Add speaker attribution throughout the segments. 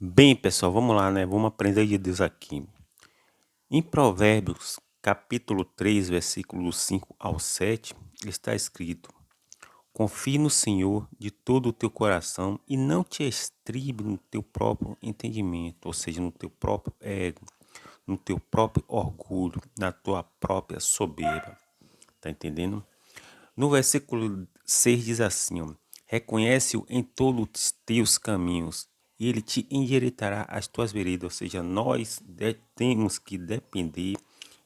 Speaker 1: Bem, pessoal, vamos lá, né? Vamos aprender de Deus aqui. Em Provérbios, capítulo 3, versículos 5 ao 7, está escrito: Confie no Senhor de todo o teu coração e não te estribe no teu próprio entendimento, ou seja, no teu próprio ego, no teu próprio orgulho, na tua própria soberba. Tá entendendo? No versículo 6 diz assim, ó, reconhece-o em todos os teus caminhos, e ele te endireitará as tuas veredas. Ou seja, nós temos que depender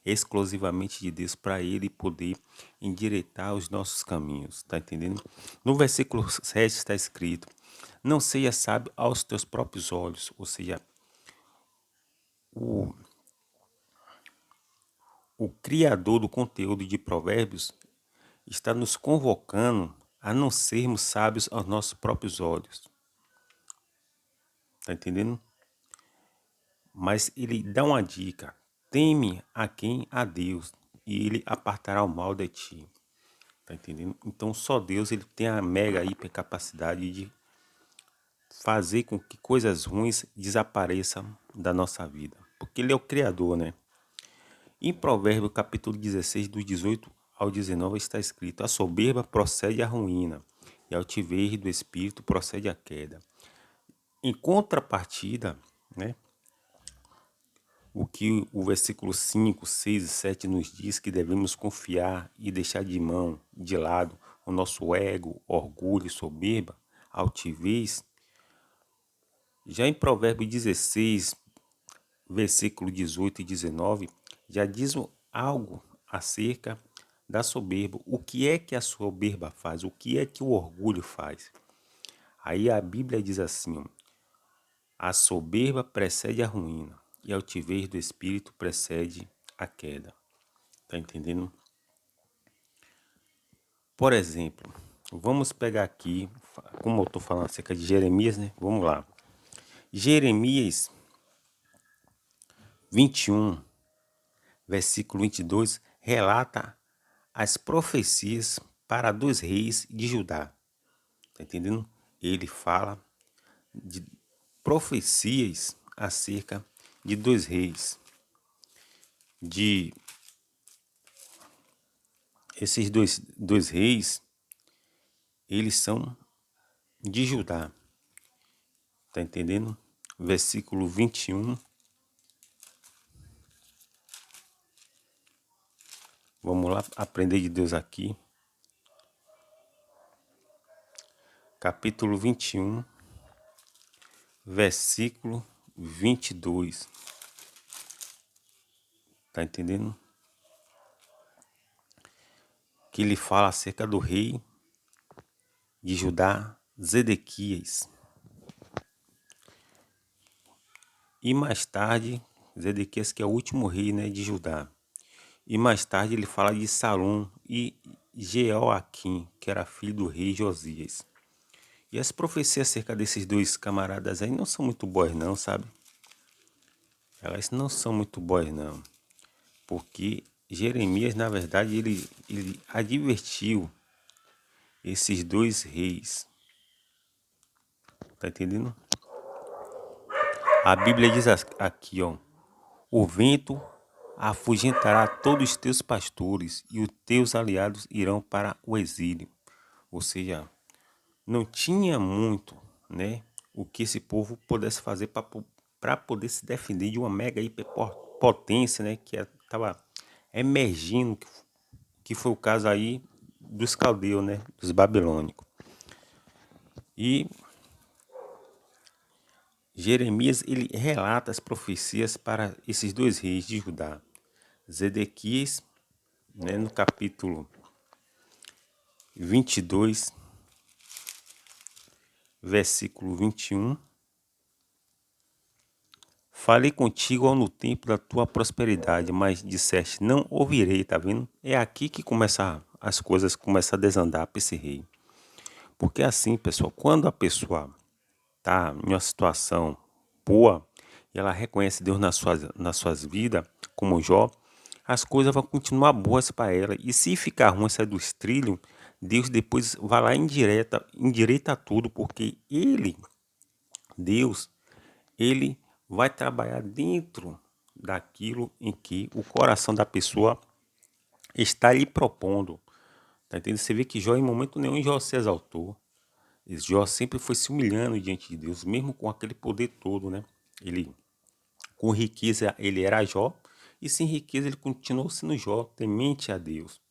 Speaker 1: exclusivamente de Deus para ele poder endireitar os nossos caminhos, tá entendendo? No versículo 7 está escrito, não seja sábio aos teus próprios olhos. Ou seja, o, o criador do conteúdo de provérbios está nos convocando a não sermos sábios aos nossos próprios olhos. Tá entendendo? Mas ele dá uma dica: teme a quem? A Deus, e ele apartará o mal de ti. Tá entendendo? Então só Deus ele tem a mega hiper capacidade de fazer com que coisas ruins desapareçam da nossa vida. Porque ele é o Criador, né? Em Provérbios capítulo 16, do 18 ao 19 está escrito: a soberba procede à ruína, e a altivez do espírito procede à queda. Em contrapartida, né? O que o versículo 5, 6 e 7 nos diz que devemos confiar e deixar de lado o nosso ego, orgulho e soberba, altivez. Já em Provérbios 16, versículo 18 e 19, já diz algo acerca da soberba. O que é que a soberba faz? O que é que o orgulho faz? Aí a Bíblia diz assim, ó, a soberba precede a ruína e a altivez do espírito precede a queda. Tá entendendo? Por exemplo, vamos pegar aqui, como eu estou falando acerca de Jeremias, né? Vamos lá. Jeremias 21, versículo 22, relata as profecias para dois reis de Judá. Tá entendendo? Ele fala de profecias acerca de dois reis. De esses dois reis, eles são de Judá. Tá entendendo? Versículo 21. Vamos lá aprender de Deus aqui. Capítulo 21, versículo 22. Tá entendendo? Que ele fala acerca do rei de Judá, Zedequias. E mais tarde, Zedequias, que é o último rei, né, de Judá. E mais tarde ele fala de Salom e Jeoaquim, que era filho do rei Josias. E as profecias acerca desses dois camaradas aí não são muito boas não, sabe? Elas não são muito boas não. Porque Jeremias, na verdade, ele advertiu esses dois reis. Tá entendendo? A Bíblia diz aqui, ó. O vento afugentará todos os teus pastores e os teus aliados irão para o exílio. Ou seja, não tinha muito, né, o que esse povo pudesse fazer para poder se defender de uma mega hiperpotência, né, que estava emergindo, que foi o caso aí dos caldeus, né, dos babilônicos. E Jeremias ele relata as profecias para esses dois reis de Judá. Zedequias, né, no capítulo 22, versículo 21. Falei contigo no tempo da tua prosperidade, mas disseste, não ouvirei, tá vendo? É aqui que começa as coisas começam a desandar para esse rei. Porque assim, pessoal, quando a pessoa tá em uma situação boa e ela reconhece Deus nas suas vidas, como Jó, as coisas vão continuar boas para ela. E se ficar ruim, sair dos trilhos, Deus depois vai lá e endireita tudo, porque Deus, ele vai trabalhar dentro daquilo em que o coração da pessoa está lhe propondo. Tá entendendo? Você vê que Jó, em momento nenhum, Jó se exaltou. Jó sempre foi se humilhando diante de Deus, mesmo com aquele poder todo, né? Ele, com riqueza, ele era Jó, e sem riqueza ele continuou sendo Jó, temente a Deus.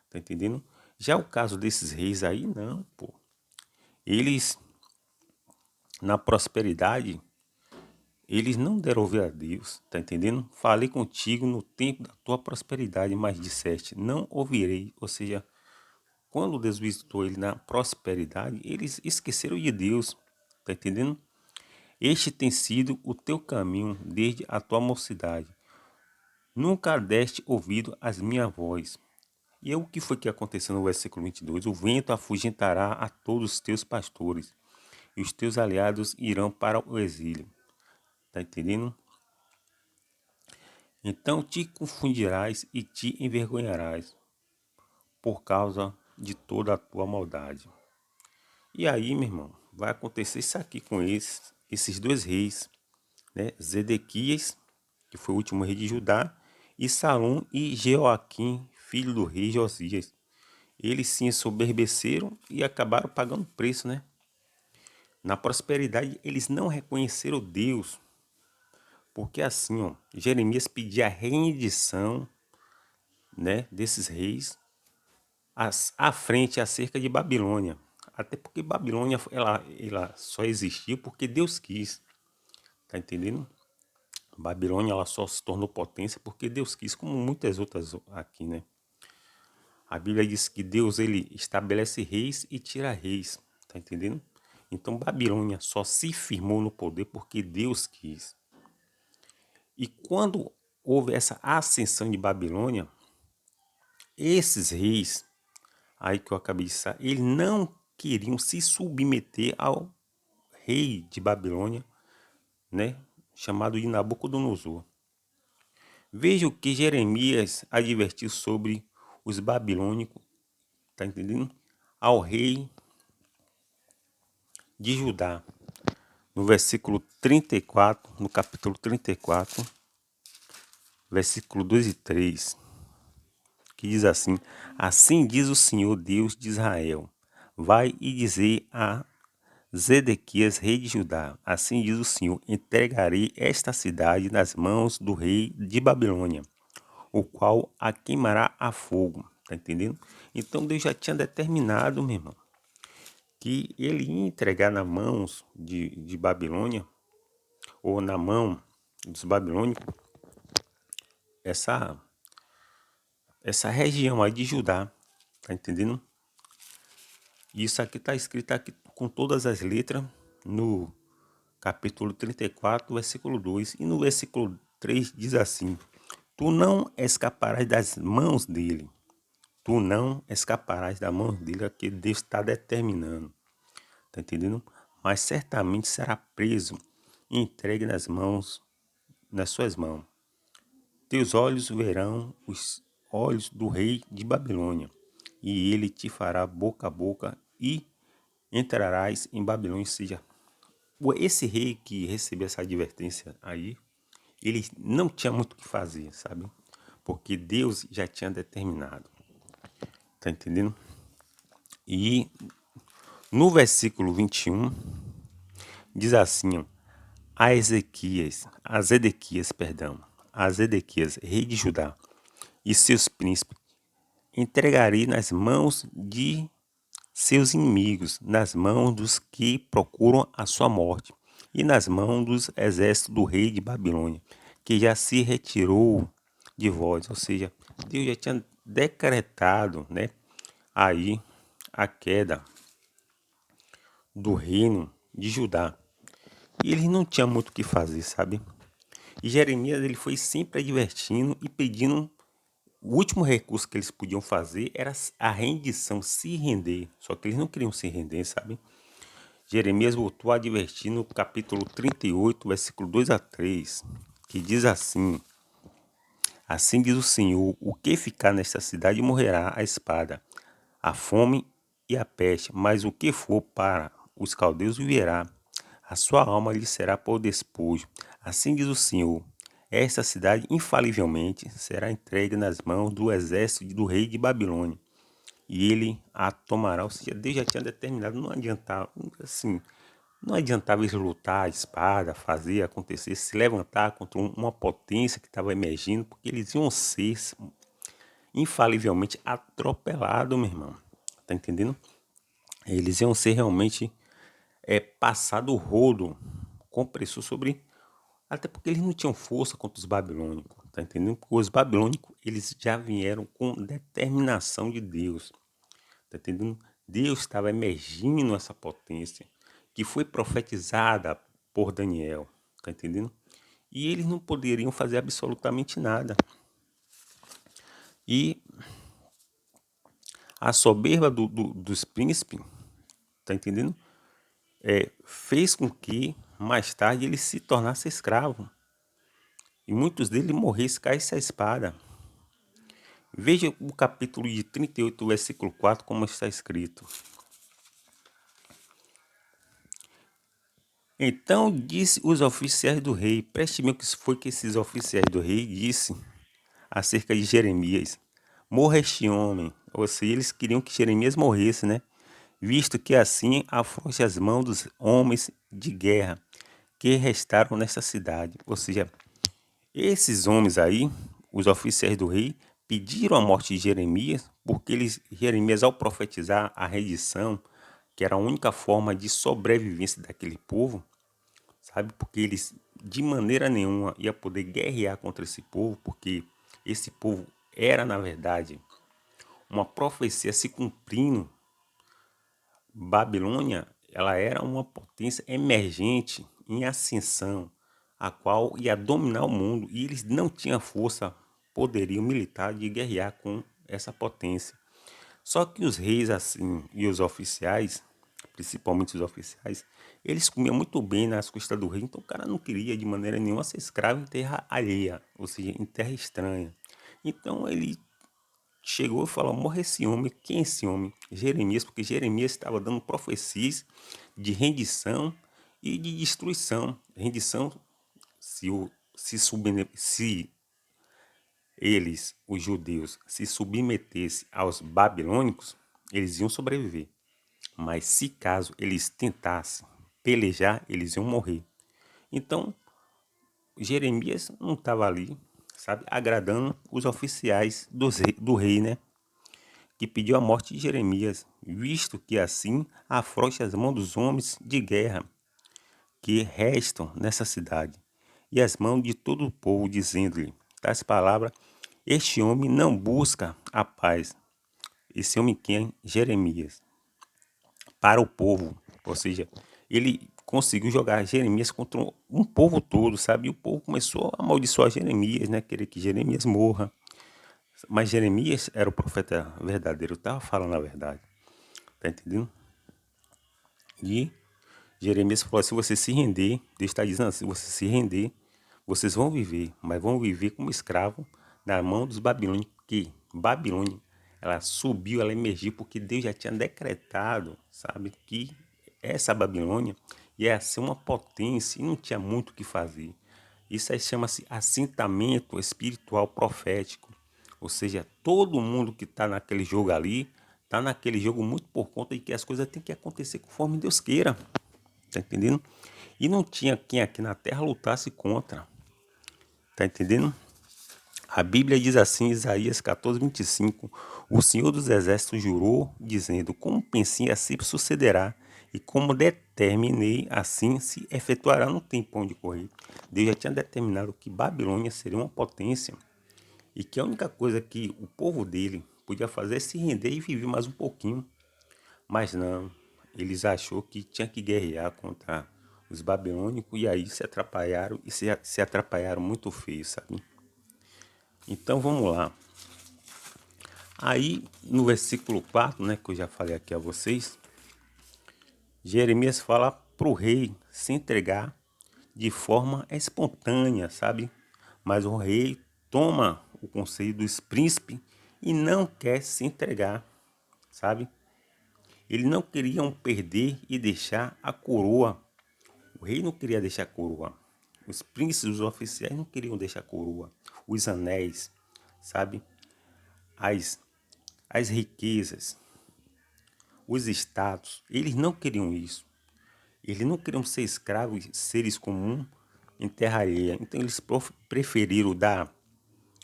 Speaker 1: Tá entendendo? Já o caso desses reis aí, não, pô. Eles, na prosperidade, eles não deram ouvir a Deus, tá entendendo? Falei contigo no tempo da tua prosperidade, mas disseste, não ouvirei. Ou seja, quando Deus visitou ele na prosperidade, eles esqueceram de Deus, tá entendendo? Este tem sido o teu caminho desde a tua mocidade. Nunca deste ouvido às minha voz. E é o que foi que aconteceu no versículo 22? O vento afugentará a todos os teus pastores, e os teus aliados irão para o exílio. Tá entendendo? Então te confundirás e te envergonharás por causa de toda a tua maldade. E aí, meu irmão, vai acontecer isso aqui com esses dois reis, né? Zedequias, que foi o último rei de Judá, e Salom e Jeoaquim, filho do rei Josias. Eles se ensoberbeceram e acabaram pagando preço, né? Na prosperidade, eles não reconheceram Deus, porque assim, ó, Jeremias pedia a rendição, né, desses reis à frente acerca de Babilônia. Até porque Babilônia ela só existiu porque Deus quis, tá entendendo? Babilônia ela só se tornou potência porque Deus quis, como muitas outras aqui, né? A Bíblia diz que Deus ele estabelece reis e tira reis, tá entendendo? Então Babilônia só se firmou no poder porque Deus quis. E quando houve essa ascensão de Babilônia, esses reis aí que eu acabei de citar, eles não queriam se submeter ao rei de Babilônia, né, chamado de Nabucodonosor. Veja o que Jeremias advertiu sobre os babilônicos, tá entendendo? Ao rei de Judá. No versículo 34, no capítulo 34, versículo 2 e 3, que diz assim: Assim diz o Senhor Deus de Israel, vai e dizer a Zedequias, rei de Judá, assim diz o Senhor, entregarei esta cidade nas mãos do rei de Babilônia, o qual a queimará a fogo, tá entendendo? Então Deus já tinha determinado, meu irmão, que ele ia entregar nas mãos de Babilônia, ou na mão dos babilônicos, essa, essa região aí de Judá, tá entendendo? Isso aqui está escrito aqui com todas as letras no capítulo 34, versículo 2. E no versículo 3 diz assim: Tu não escaparás das mãos dele. Tu não escaparás das mãos dele, é que Deus está determinando. Tá entendendo? Mas certamente será preso e entregue nas suas mãos. Teus olhos verão os olhos do rei de Babilônia, e ele te fará boca a boca e entrarás em Babilônia. Ou seja, esse rei que recebeu essa advertência aí, ele não tinha muito o que fazer, sabe? Porque Deus já tinha determinado. Tá entendendo? E no versículo 21, diz assim, ó, a Zedequias, rei de Judá, e seus príncipes, entregarei nas mãos de seus inimigos, nas mãos dos que procuram a sua morte, e nas mãos dos exércitos do rei de Babilônia, que já se retirou de vós. Ou seja, Deus já tinha decretado, né, aí a queda do reino de Judá. E eles não tinham muito o que fazer, sabe? E Jeremias ele foi sempre advertindo e pedindo. O último recurso que eles podiam fazer era a rendição, se render. Só que eles não queriam se render, sabe? Jeremias voltou a advertir no capítulo 38, versículo 2 a 3, que diz assim: Assim diz o Senhor, o que ficar nesta cidade morrerá a espada, a fome e a peste, mas o que for para os caldeus viverá. a sua alma lhe será por despojo. Assim diz o Senhor, esta cidade infalivelmente será entregue nas mãos do exército do rei de Babilônia, e ele a tomará. Ou seja, Deus já tinha determinado, não adiantava, assim, não adiantava eles lutar a espada, fazer acontecer, se levantar contra uma potência que estava emergindo, porque eles iam ser infalivelmente atropelados, meu irmão. Tá entendendo? Eles iam ser realmente passado o rodo compressor sobre. Até porque eles não tinham força contra os babilônicos, tá entendendo? Porque os babilônicos, eles já vieram com determinação de Deus, tá entendendo? Deus estava emergindo essa potência que foi profetizada por Daniel, tá entendendo? E eles não poderiam fazer absolutamente nada. E a soberba dos príncipes, tá entendendo? Fez com que mais tarde ele se tornasse escravo. E muitos deles morressem, caísse a espada. Veja o capítulo de 38, versículo 4, como está escrito. Então disse os oficiais do rei, preste bem o que foi que esses oficiais do rei disse acerca de Jeremias. Morra este homem. Ou seja, eles queriam que Jeremias morresse, né? Visto que assim afrouxe as mãos dos homens de guerra que restaram nessa cidade. Ou seja, esses homens aí, os oficiais do rei, pediram a morte de Jeremias, porque Jeremias, ao profetizar a redição, que era a única forma de sobrevivência daquele povo, sabe? Porque eles de maneira nenhuma ia poder guerrear contra esse povo, porque esse povo era, na verdade, uma profecia se cumprindo. Babilônia, ela era uma potência emergente em ascensão, a qual ia dominar o mundo, e eles não tinham força, poderio militar de guerrear com essa potência. Só que os reis assim e os oficiais, principalmente os oficiais, eles comiam muito bem nas custas do rei, então o cara não queria de maneira nenhuma ser escravo em terra alheia, ou seja, em terra estranha. Então ele chegou e falou: morre esse homem. Quem é esse homem? Jeremias, porque Jeremias estava dando profecias de rendição e de destruição. Rendição, se eles, os judeus, se submetessem aos babilônicos, eles iam sobreviver. Mas se caso eles tentassem pelejar, eles iam morrer. Então, Jeremias não estava ali, sabe, agradando os oficiais do rei, né? Que pediu a morte de Jeremias, visto que assim afrouxe as mãos dos homens de guerra que restam nessa cidade, e as mãos de todo o povo, dizendo-lhe tais palavras: este homem não busca a paz. Esse homem quem? Jeremias. Para o povo, ou seja, ele conseguiu jogar Jeremias contra um povo todo, sabe? E o povo começou a amaldiçoar Jeremias, né? Querer que Jeremias morra. Mas Jeremias era o profeta verdadeiro, estava falando a verdade. Tá entendendo? E Jeremias falou: se você se render, Deus está dizendo assim: se você se render, vocês vão viver, mas vão viver como escravo na mão dos babilônios, porque Babilônia, ela subiu, ela emergiu, porque Deus já tinha decretado, sabe, que essa Babilônia ia ser uma potência e não tinha muito o que fazer. Isso aí chama-se assentamento espiritual profético. Ou seja, todo mundo que está naquele jogo ali, está naquele jogo muito por conta de que as coisas têm que acontecer conforme Deus queira. Tá entendendo? E não tinha quem aqui na terra lutasse contra. Tá entendendo? A Bíblia diz assim, Isaías 14:25, o Senhor dos Exércitos jurou, dizendo: como pensei, assim sucederá, e como determinei, assim se efetuará no tempo onde correr. Deus já tinha determinado que Babilônia seria uma potência e que a única coisa que o povo dele podia fazer é se render e viver mais um pouquinho. Mas não, eles achou que tinha que guerrear contra os babilônicos e aí se atrapalharam e se atrapalharam muito feio, sabe? Então vamos lá. Aí no versículo 4, né, que eu já falei aqui a vocês, Jeremias fala para o rei se entregar de forma espontânea, sabe? Mas o rei toma o conselho dos príncipes e não quer se entregar, sabe? Eles não queriam perder e deixar a coroa. O rei não queria deixar a coroa. Os príncipes, os oficiais não queriam deixar a coroa. Os anéis, sabe? As, as riquezas, os status, eles não queriam isso. Eles não queriam ser escravos, seres comuns em terra alheia. Então eles preferiram dar,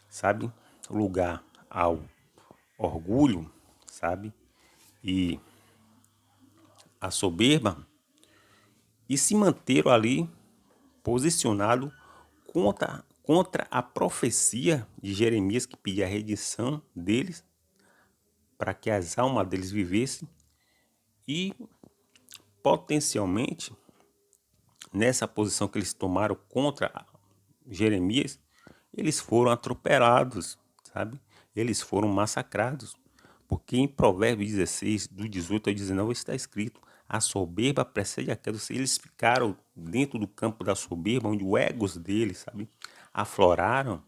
Speaker 1: sabe, lugar ao orgulho, sabe, e a soberba, e se manteram ali posicionado contra a profecia de Jeremias que pedia a redenção deles para que as almas deles vivessem e potencialmente nessa posição que eles tomaram contra Jeremias, eles foram atropelados, sabe? Eles foram massacrados. Porque em Provérbios 16, do 18 ao 19, está escrito: a soberba precede a queda. Eles ficaram dentro do campo da soberba, onde o egos deles, sabe, afloraram.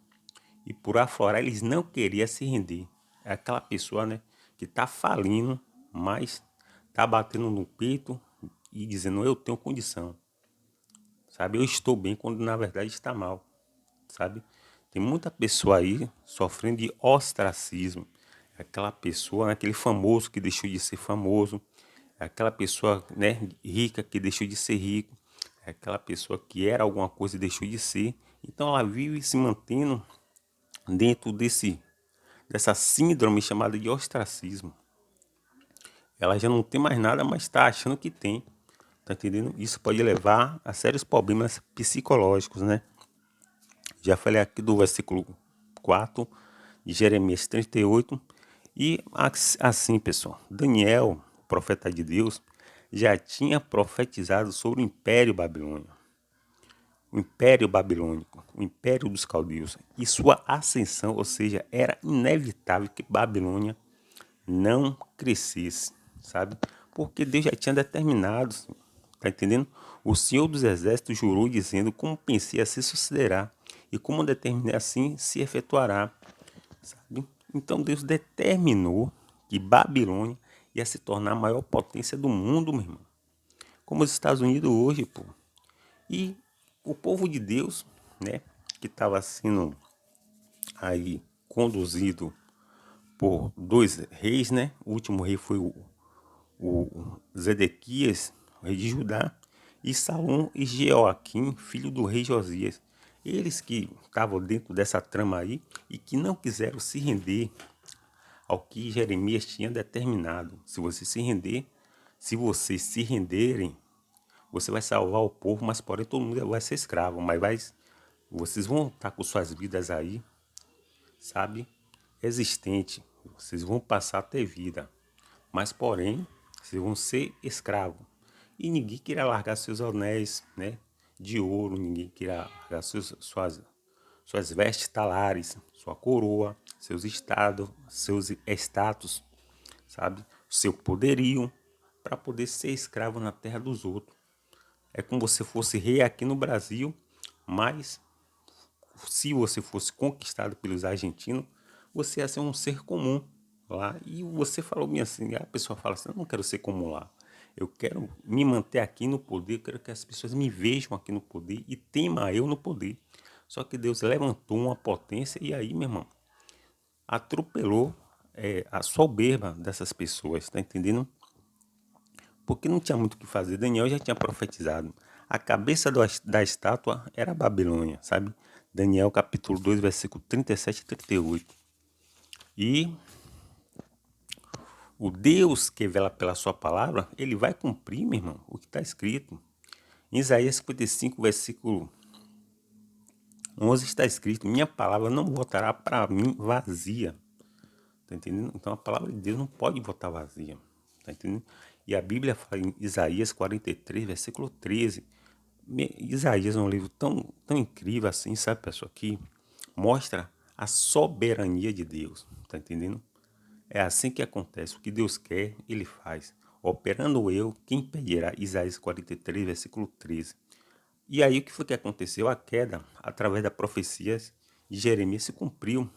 Speaker 1: E por aflorar, eles não queriam se render. É aquela pessoa, né, que está falindo, mas está batendo no peito e dizendo: eu tenho condição, sabe? Eu estou bem, quando na verdade está mal, sabe? Tem muita pessoa aí sofrendo de ostracismo. É aquela pessoa, né, aquele famoso que deixou de ser famoso. É aquela pessoa, né, rica que deixou de ser rico. É aquela pessoa que era alguma coisa e deixou de ser. Então ela vive se mantendo dentro dessa síndrome chamada de ostracismo. Ela já não tem mais nada, mas está achando que tem. Tá entendendo? Isso pode levar a sérios problemas psicológicos, né? Já falei aqui do versículo 4 de Jeremias 38. E assim, pessoal, Daniel, o profeta de Deus, já tinha profetizado sobre o Império Babilônio. O Império Babilônico, o Império dos Caldeus e sua ascensão, ou seja, era inevitável que Babilônia não crescesse, sabe? Porque Deus já tinha determinado, tá entendendo? O Senhor dos Exércitos jurou dizendo: como pensei assim sucederá, e como determinei assim se efetuará, sabe? Então Deus determinou que Babilônia ia se tornar a maior potência do mundo, meu irmão. Como os Estados Unidos hoje, pô. E o povo de Deus, né, que estava sendo aí conduzido por dois reis, né? O último rei foi o Zedequias, rei de Judá, e Salom e Jeoaquim, filho do rei Josias. Eles que estavam dentro dessa trama aí e que não quiseram se render ao que Jeremias tinha determinado. Se você se render, se vocês se renderem, você vai salvar o povo, mas porém todo mundo vai ser escravo. Vocês vão estar com suas vidas aí, sabe, existente. Vocês vão passar a ter vida, mas porém vocês vão ser escravos. E ninguém queira largar seus anéis, né, de ouro, ninguém queira largar suas vestes talares, sua coroa, seus estados, seus status, sabe, seu poderio, para poder ser escravo na terra dos outros. É como você fosse rei aqui no Brasil, mas se você fosse conquistado pelos argentinos, você ia ser um ser comum lá. E você falou bem assim, a pessoa fala assim: eu não quero ser comum lá. Eu quero me manter aqui no poder, eu quero que as pessoas me vejam aqui no poder e tema eu no poder. Só que Deus levantou uma potência e aí, meu irmão, atropelou a soberba dessas pessoas, tá entendendo? Porque não tinha muito o que fazer. Daniel já tinha profetizado. A cabeça da estátua era a Babilônia, sabe? Daniel capítulo 2, versículo 37 e 38. E o Deus que vela pela sua palavra, ele vai cumprir, meu irmão, o que está escrito. Em Isaías 55, versículo 11 está escrito: minha palavra não voltará para mim vazia. Tá entendendo? Então a palavra de Deus não pode voltar vazia. Tá entendendo? E a Bíblia fala em Isaías 43, versículo 13. Isaías é um livro tão incrível assim, sabe, pessoal, que mostra a soberania de Deus, tá entendendo? É assim que acontece, o que Deus quer, Ele faz. Operando eu, quem impedirá? Isaías 43, versículo 13. E aí o que foi que aconteceu? A queda, através da profecia de Jeremias, se cumpriu.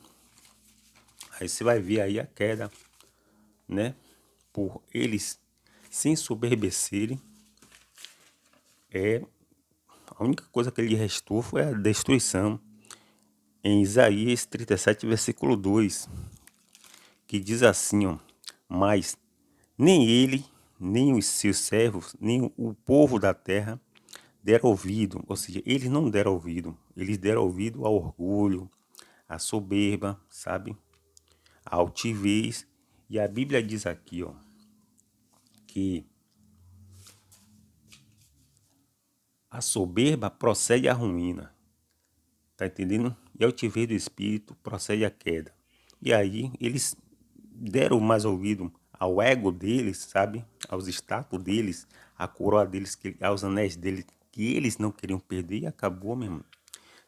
Speaker 1: Aí você vai ver aí a queda, né? Por eles se ensoberbecerem, A única coisa que lhe restou foi a destruição. Em Isaías 37, versículo 2, que diz assim, ó, mas nem ele, nem os seus servos, nem o povo da terra deram ouvido, ou seja, eles não deram ouvido, eles deram ouvido ao orgulho, à soberba, sabe? À altivez. E a Bíblia diz aqui, ó, que a soberba procede à ruína, tá entendendo? E a altivez do espírito procede à queda. E aí eles deram mais ouvido ao ego deles, sabe? Aos status deles, à coroa deles, aos anéis deles, que eles não queriam perder e acabou, meu irmão,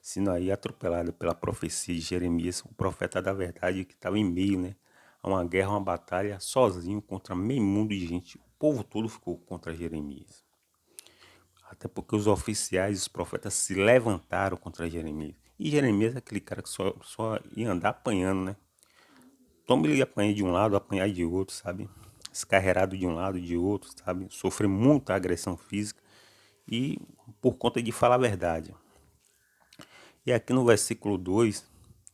Speaker 1: sendo aí atropelado pela profecia de Jeremias, o profeta da verdade que estava em meio, né, a uma guerra, uma batalha, sozinho contra meio mundo de gente. O povo todo ficou contra Jeremias. Até porque os oficiais, os profetas se levantaram contra Jeremias. E Jeremias é aquele cara que só ia andar apanhando, né? Toma ele apanhar de um lado, apanhar de outro, sabe? Escarreirado de um lado, de outro, sabe? Sofrer muita agressão física e por conta de falar a verdade. E aqui no versículo 2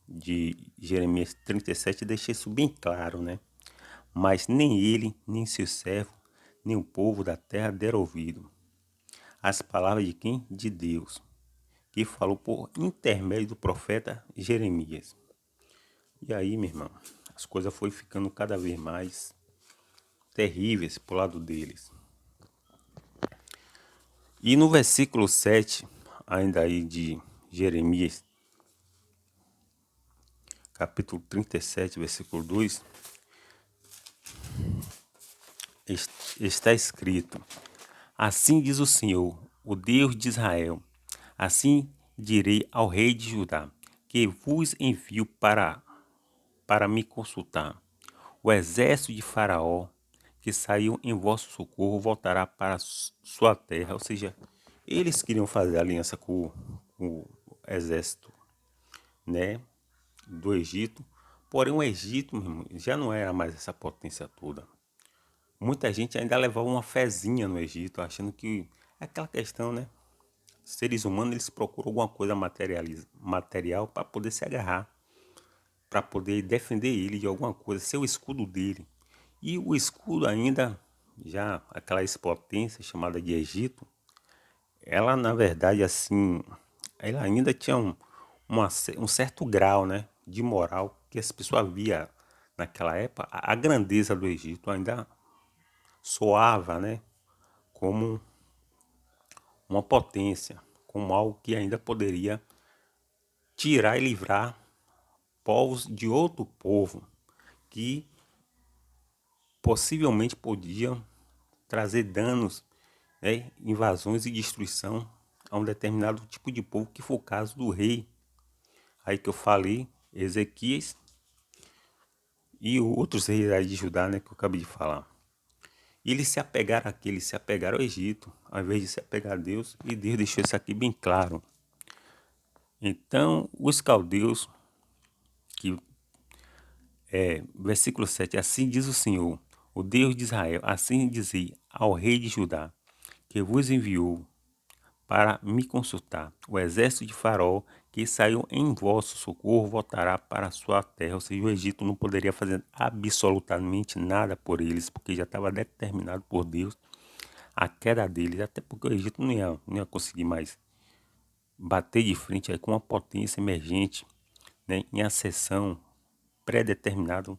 Speaker 1: de Jeremias 37 deixa isso bem claro, né? Mas nem ele, nem seu servo, nem o povo da terra deram ouvido. As palavras de quem? De Deus, que falou por intermédio do profeta Jeremias. E aí, meu irmão, as coisas foram ficando cada vez mais terríveis pro lado deles. E no versículo 7, ainda aí de Jeremias, capítulo 37, versículo 2, está escrito: Assim diz o Senhor, o Deus de Israel, assim direi ao rei de Judá, que vos envio para me consultar. O exército de Faraó, que saiu em vosso socorro, voltará para sua terra. Ou seja, eles queriam fazer aliança com o exército, né, do Egito. Porém, o Egito, meu irmão, já não era mais essa potência toda. Muita gente ainda levava uma fezinha no Egito, achando que é aquela questão, né? Seres humanos, eles procuram alguma coisa material para poder se agarrar, para poder defender ele de alguma coisa, ser o escudo dele. E o escudo ainda, já aquela ex-potência chamada de Egito, ela na verdade assim, ela ainda tinha um certo grau, né, de moral que as pessoas via naquela época, a grandeza do Egito ainda soava, né, como uma potência, como algo que ainda poderia tirar e livrar povos de outro povo que possivelmente podiam trazer danos, né, invasões e destruição a um determinado tipo de povo, que foi o caso do rei, aí que eu falei, Ezequias, e outros reis aí de Judá, né, que eu acabei de falar. E eles se apegaram aqui, eles se apegaram ao Egito, ao invés de se apegar a Deus, e Deus deixou isso aqui bem claro. Então, os caldeus, que versículo 7, assim diz o Senhor, o Deus de Israel, assim dizei ao rei de Judá, que vos enviou para me consultar. O exército de Faraó, que saiu em vosso socorro, voltará para a sua terra. Ou seja, o Egito não poderia fazer absolutamente nada por eles, porque já estava determinado por Deus a queda deles, até porque o Egito não ia conseguir mais bater de frente aí com uma potência emergente, né, em ascensão, pré-determinado,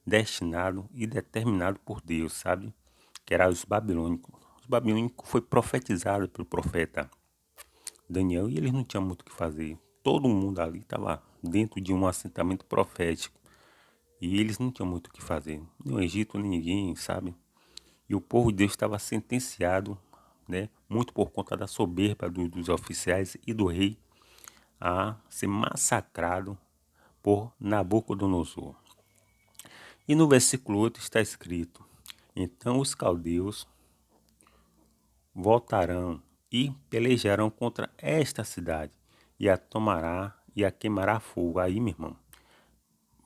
Speaker 1: destinado e determinado por Deus, sabe? Que era os babilônicos. Os babilônicos foi profetizado pelo profeta Daniel e eles não tinham muito o que fazer. Todo mundo ali estava dentro de um assentamento profético e eles não tinham muito o que fazer. Nem o Egito, nem ninguém, sabe? E o povo de Deus estava sentenciado, né? Muito por conta da soberba dos oficiais e do rei a ser massacrado por Nabucodonosor. E no versículo 8 está escrito: Então os caldeus voltarão e pelejarão contra esta cidade e a tomará e a queimará a fogo. Aí, meu irmão,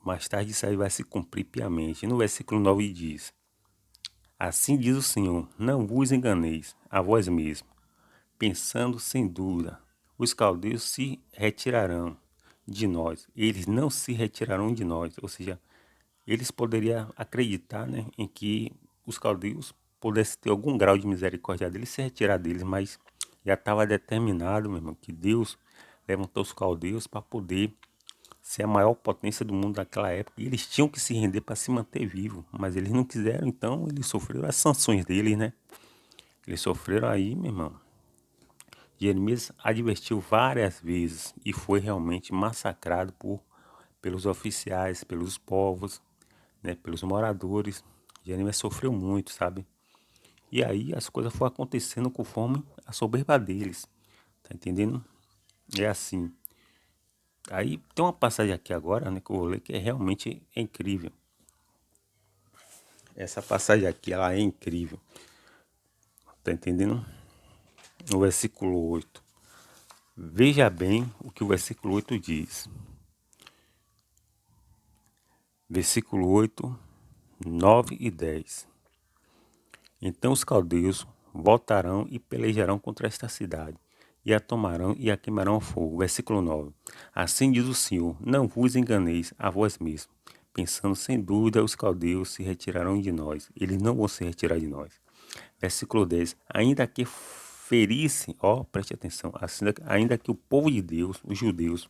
Speaker 1: mais tarde isso aí vai se cumprir piamente. No versículo 9 diz: Assim diz o Senhor, não vos enganeis a vós mesmos, pensando sem dúvida, os caldeus se retirarão de nós. Eles não se retirarão de nós. Ou seja, eles poderiam acreditar, né, em que os caldeus pudessem ter algum grau de misericórdia deles, se retirar deles, mas já estava determinado, meu irmão, que Deus levantou os caldeus para poder ser a maior potência do mundo naquela época. E eles tinham que se render para se manter vivo, mas eles não quiseram, então eles sofreram as sanções deles, né? Eles sofreram aí, meu irmão. Jeremias advertiu várias vezes e foi realmente massacrado pelos oficiais, pelos povos, né, pelos moradores. Jeremias sofreu muito, sabe? E aí as coisas foram acontecendo conforme a soberba deles, tá entendendo? É assim. Aí tem uma passagem aqui agora, né, que eu vou ler que é realmente incrível. Essa passagem aqui, ela é incrível, tá entendendo? No versículo 8. Veja bem o que o versículo 8 diz. Versículo 8, 9 e 10. Então os caldeus voltarão e pelejarão contra esta cidade, e a tomarão e a queimarão a fogo. Versículo 9. Assim diz o Senhor, não vos enganeis a vós mesmos, pensando sem dúvida os caldeus se retirarão de nós. Eles não vão se retirar de nós. Versículo 10. Ainda que ferisse, preste atenção, assim, ainda que o povo de Deus, os judeus,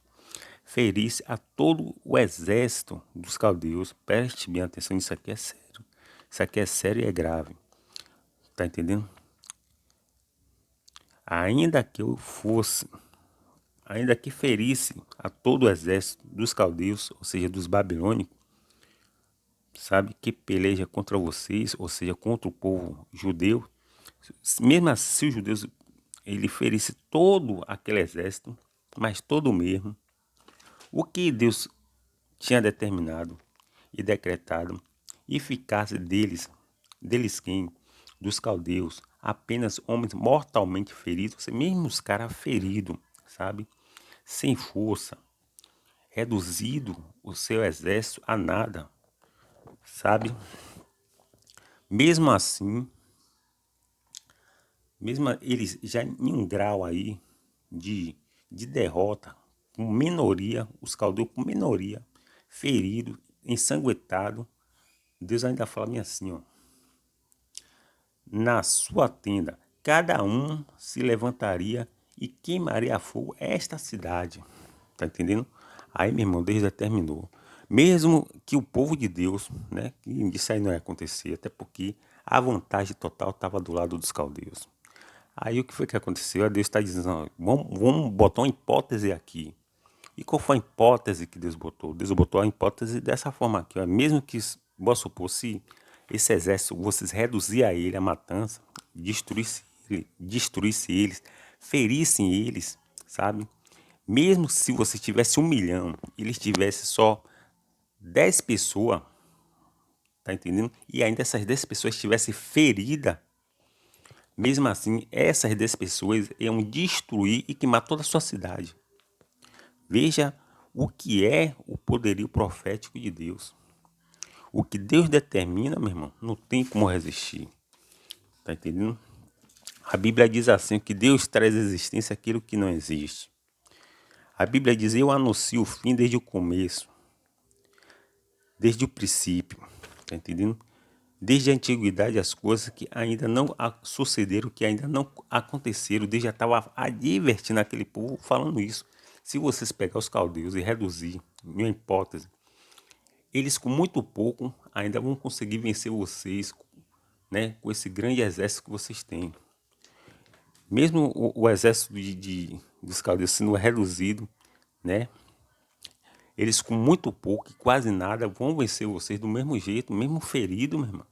Speaker 1: ferisse a todo o exército dos caldeus, preste bem atenção, isso aqui é sério. Isso aqui é sério e é grave. Tá entendendo? Ainda que eu fosse, ainda que ferisse a todo o exército dos caldeus, ou seja, dos babilônicos, sabe, que peleja contra vocês, ou seja, contra o povo judeu, mesmo assim, se os judeus, ele ferisse todo aquele exército, mas todo mesmo, o que Deus tinha determinado e decretado, e ficasse deles quem? Dos caldeus, apenas homens mortalmente feridos, mesmo os caras feridos, sabe? Sem força, reduzido o seu exército a nada, sabe? Mesmo assim, mesmo eles já em um grau aí de derrota, com minoria, os caldeus com minoria, ferido, ensanguentado, Deus ainda fala bem assim, ó. Na sua tenda, cada um se levantaria e queimaria a fogo esta cidade. Tá entendendo? Aí, meu irmão, Deus determinou. Mesmo que o povo de Deus, né, que isso aí não ia acontecer, até porque a vantagem total estava do lado dos caldeus. Aí o que foi que aconteceu? Deus está dizendo, ó, vamos botar uma hipótese aqui. E qual foi a hipótese que Deus botou? Deus botou a hipótese dessa forma aqui, ó. Mesmo que, vamos supor, se esse exército, vocês reduzir a ele a matança, destruísse eles, ferissem eles, sabe? Mesmo se você tivesse 1 milhão, eles tivessem só 10 pessoas, tá entendendo? E ainda essas 10 pessoas estivessem feridas, mesmo assim, essas 10 pessoas iam destruir e queimar toda a sua cidade. Veja o que é o poderio profético de Deus. O que Deus determina, meu irmão, não tem como resistir. Tá entendendo? A Bíblia diz assim, que Deus traz à existência aquilo que não existe. A Bíblia diz, eu anuncio o fim desde o começo, desde o princípio. Tá entendendo? Desde a antiguidade, as coisas que ainda não sucederam, que ainda não aconteceram, Deus já estava advertindo aquele povo falando isso. Se vocês pegar os caldeus e reduzir, minha hipótese, eles com muito pouco ainda vão conseguir vencer vocês, né, com esse grande exército que vocês têm. Mesmo o exército dos caldeus sendo reduzido, né, eles com muito pouco e quase nada vão vencer vocês do mesmo jeito, mesmo ferido, meu irmão.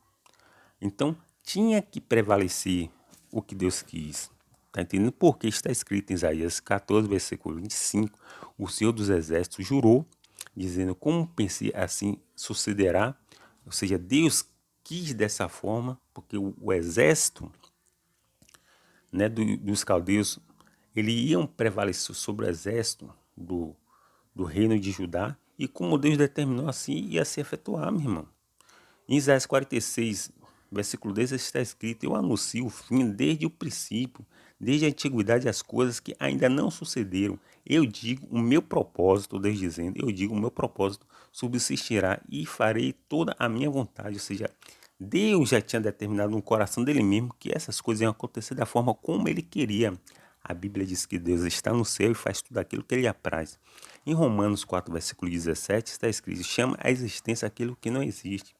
Speaker 1: Então, tinha que prevalecer o que Deus quis. Tá entendendo? Porque está escrito em Isaías 14, versículo 25, o Senhor dos Exércitos jurou, dizendo, como pensei assim sucederá. Ou seja, Deus quis dessa forma, porque o exército, né, dos caldeus, eles iam prevalecer sobre o exército do reino de Judá, e como Deus determinou assim, ia se efetuar, meu irmão. Em Isaías 46, versículo 10 está escrito: eu anuncio o fim desde o princípio, desde a antiguidade as coisas que ainda não sucederam. Eu digo o meu propósito, Deus dizendo, eu digo o meu propósito subsistirá e farei toda a minha vontade. Ou seja, Deus já tinha determinado no coração dele mesmo que essas coisas iam acontecer da forma como ele queria. A Bíblia diz que Deus está no céu e faz tudo aquilo que ele apraz. Em Romanos 4, versículo 17, está escrito: chama a existência aquilo que não existe.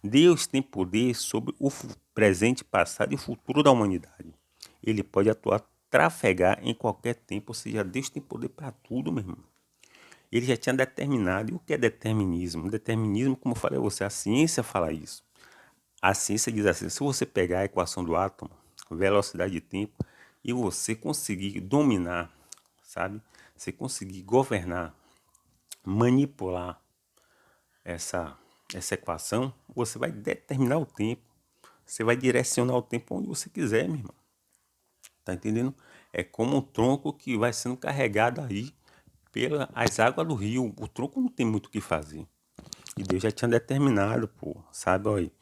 Speaker 1: Deus tem poder sobre o presente, passado e o futuro da humanidade. Ele pode atuar, trafegar em qualquer tempo, ou seja, Deus tem poder para tudo, meu irmão. Ele já tinha determinado. E o que é determinismo? Determinismo, como eu falei a você, a ciência fala isso. A ciência diz assim: se você pegar a equação do átomo, velocidade de tempo, e você conseguir dominar, sabe? Você conseguir governar, manipular essa equação, você vai determinar o tempo. Você vai direcionar o tempo onde você quiser, meu irmão. Tá entendendo? É como um tronco que vai sendo carregado aí pelas águas do rio. O tronco não tem muito o que fazer. E Deus já tinha determinado, pô, sabe? Olha,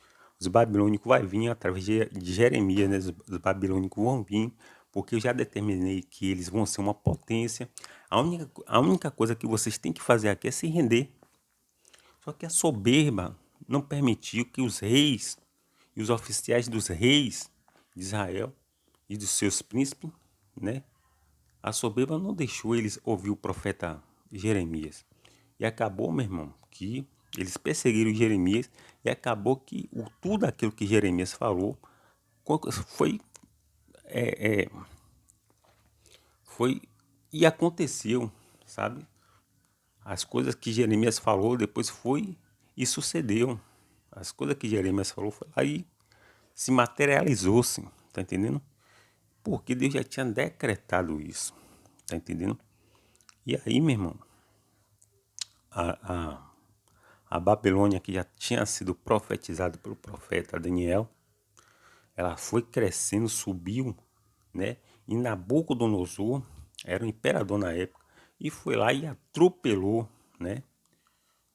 Speaker 1: os babilônicos vão vir através de Jeremias, né? Os babilônicos vão vir, porque eu já determinei que eles vão ser uma potência. A única coisa que vocês têm que fazer aqui é se render. Só que a soberba não permitiu que os reis e os oficiais dos reis de Israel e dos seus príncipes, né? A soberba não deixou eles ouvir o profeta Jeremias. E acabou, meu irmão, que eles perseguiram Jeremias e acabou que tudo aquilo que Jeremias falou foi, foi e aconteceu, sabe? As coisas que Jeremias falou depois foi e sucedeu. As coisas que Jeremias falou foi lá e se materializou-se, tá entendendo? Porque Deus já tinha decretado isso, tá entendendo? E aí, meu irmão, a, a, a Babilônia, que já tinha sido profetizada pelo profeta Daniel, ela foi crescendo, subiu, né? E Nabucodonosor era o imperador na época e foi lá e atropelou, né?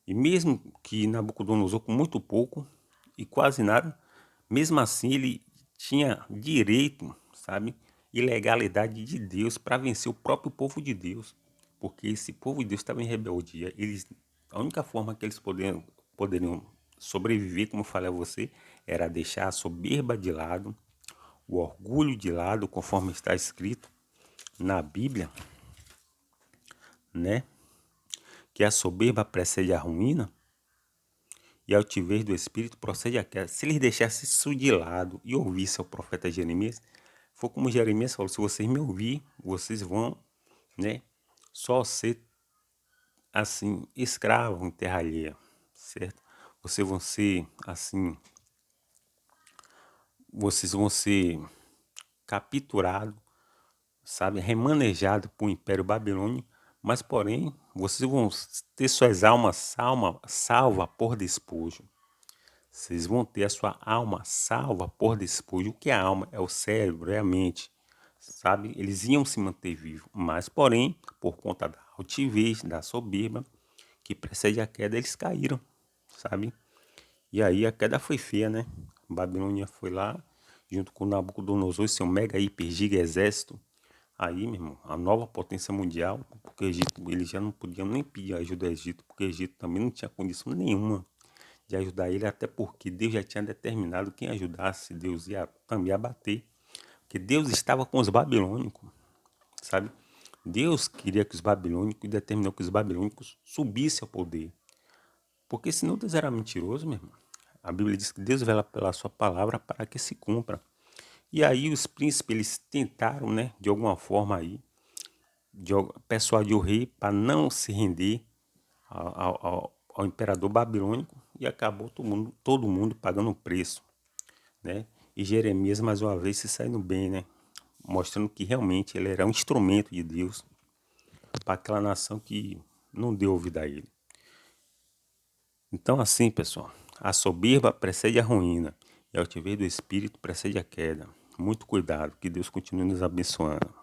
Speaker 1: E mesmo que Nabucodonosor com muito pouco e quase nada, mesmo assim ele tinha direito, sabe, e legalidade de Deus para vencer o próprio povo de Deus, porque esse povo de Deus estava em rebeldia. A única forma que eles poderiam sobreviver, como eu falei a você, era deixar a soberba de lado, o orgulho de lado, conforme está escrito na Bíblia, né? Que a soberba precede a ruína e a altivez do espírito procede a queda. Se eles deixassem isso de lado e ouvissem o profeta Jeremias, foi como Jeremias falou: se vocês me ouvir, vocês vão, né, só ser assim, escravo em terra alheia, certo? Vocês vão ser assim, vocês vão ser capturados, sabe, remanejado por um império babilônico, mas porém vocês vão ter suas almas salva por despojo. Vocês vão ter a sua alma salva por despojo. O que é a alma? É o cérebro, é a mente, sabe? Eles iam se manter vivos, mas porém, por conta da altivez, da soberba, que precede a queda, eles caíram, sabe? E aí a queda foi feia, né? Babilônia foi lá, junto com Nabucodonosor e seu mega hiper giga exército. Aí, meu irmão, a nova potência mundial, porque o Egito, eles já não podiam nem pedir ajuda ao Egito, porque o Egito também não tinha condição nenhuma de ajudar ele, até porque Deus já tinha determinado quem ajudasse, Deus ia também abater, porque Deus estava com os babilônicos, sabe? Deus queria que os babilônicos, determinou que os babilônicos subissem ao poder, porque senão Deus era mentiroso, meu irmão. A Bíblia diz que Deus vela pela sua palavra para que se cumpra. E aí os príncipes, eles tentaram, né, de alguma forma aí, persuadir o rei para não se render ao imperador babilônico e acabou todo mundo pagando o preço, né? E Jeremias mais uma vez se saindo bem, né? Mostrando que realmente ele era um instrumento de Deus para aquela nação que não deu ouvido a ele. Então assim, pessoal, a soberba precede a ruína e a altivez do espírito precede a queda. Muito cuidado, que Deus continue nos abençoando.